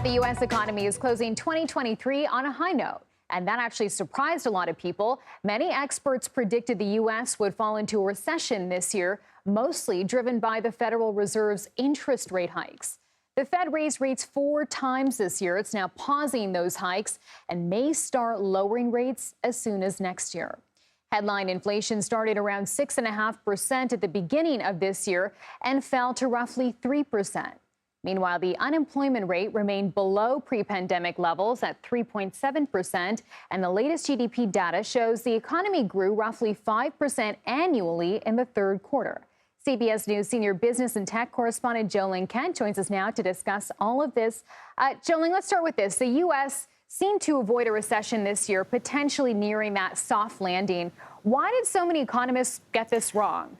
The U.S. economy is closing 2023 on a high note, and that actually surprised a lot of people. Many experts predicted the U.S. would fall into a recession this year, mostly driven by the Federal Reserve's interest rate hikes. The Fed raised rates 4 times this year. It's now pausing those hikes and may start lowering rates as soon as next year. Headline inflation started around 6.5% at the beginning of this year and fell to roughly 3%. Meanwhile, the unemployment rate remained below pre-pandemic levels at 3.7%, and the latest GDP data shows the economy grew roughly 5% annually in the third quarter. CBS News senior business and tech correspondent Jo Ling Kent joins us now to discuss all of this. Jo Ling, let's start with this. The U.S. seemed to avoid a recession this year, potentially nearing that soft landing. Why did so many economists get this wrong?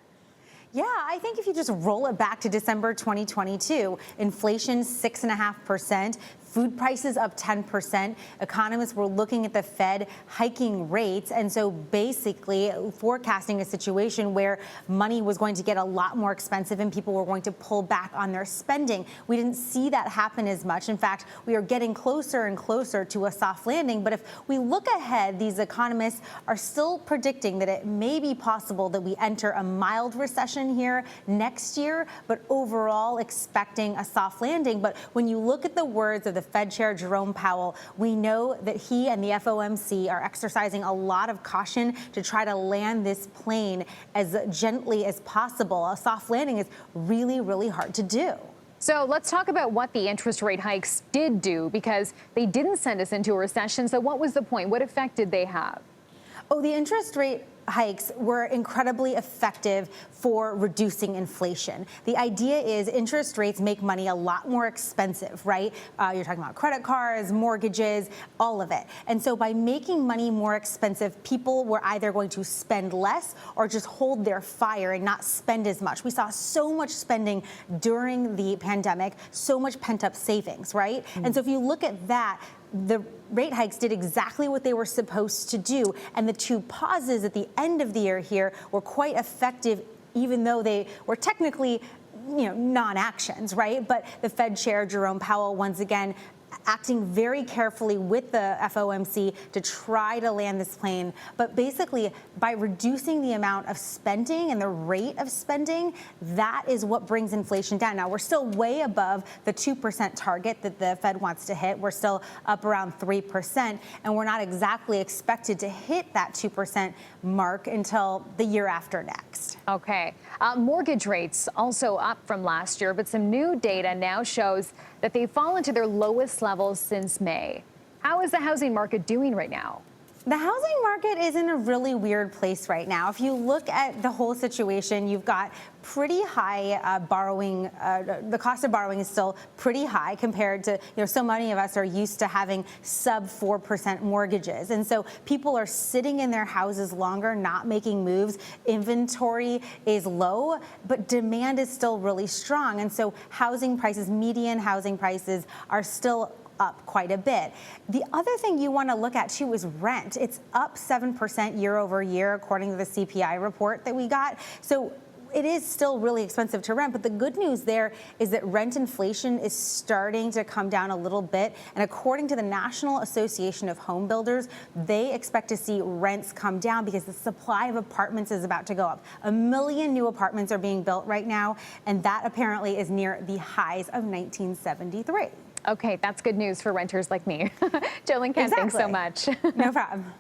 Yeah, I think if you just roll it back to December 2022, inflation 6.5%, food prices up 10%. Economists were looking at the Fed hiking rates, and so basically forecasting a situation where money was going to get a lot more expensive and people were going to pull back on their spending. We didn't see that happen as much. In fact, we are getting closer and closer to a soft landing. But if we look ahead, these economists are still predicting that it may be possible that we enter a mild recession here next year, but overall expecting a soft landing. But when you look at the words of the Fed Chair Jerome Powell, we know that he and the FOMC are exercising a lot of caution to try to land this plane as gently as possible. A soft landing is really, really hard to do. So let's talk about what the interest rate hikes did do, because they didn't send us into a recession. So what was the point? What effect did they have? Oh, the interest rate hikes were incredibly effective for reducing inflation. The idea is interest rates make money a lot more expensive, right? You're talking about credit cards, mortgages, all of it. And so by making money more expensive, people were either going to spend less or just hold their fire and not spend as much. We saw so much spending during the pandemic, so much pent-up savings, right? And so if you look at that, the rate hikes did exactly what they were supposed to do. And the 2 pauses at the end of the year here were quite effective, even though they were technically, non-actions, right? But the Fed Chair Jerome Powell, once again, acting very carefully with the FOMC to try to land this plane. But basically, by reducing the amount of spending and the rate of spending, that is what brings inflation down. Now, we're still way above the 2% target that the Fed wants to hit. We're still up around 3%, and we're not exactly expected to hit that 2% mark until the year after next. Okay. Mortgage rates also up from last year, but some new data now shows that they've fallen to their lowest levels since May. How is the housing market doing right now? The housing market is in a really weird place right now. If you look at the whole situation, you've got pretty high borrowing. The cost of borrowing is still pretty high compared to, so many of us are used to having sub 4% mortgages. And so people are sitting in their houses longer, not making moves. Inventory is low, but demand is still really strong. And so housing prices, median housing prices, are still up quite a bit. The other thing you want to look at, too, is rent. It's up 7% year over year, according to the CPI report that we got. So it is still really expensive to rent. But the good news there is that rent inflation is starting to come down a little bit. And according to the National Association of Home Builders, they expect to see rents come down because the supply of apartments is about to go up. 1 million new apartments are being built right now, and that apparently is near the highs of 1973. Okay, that's good news for renters like me. Jo Ling Kent, Exactly. Thanks so much. No problem.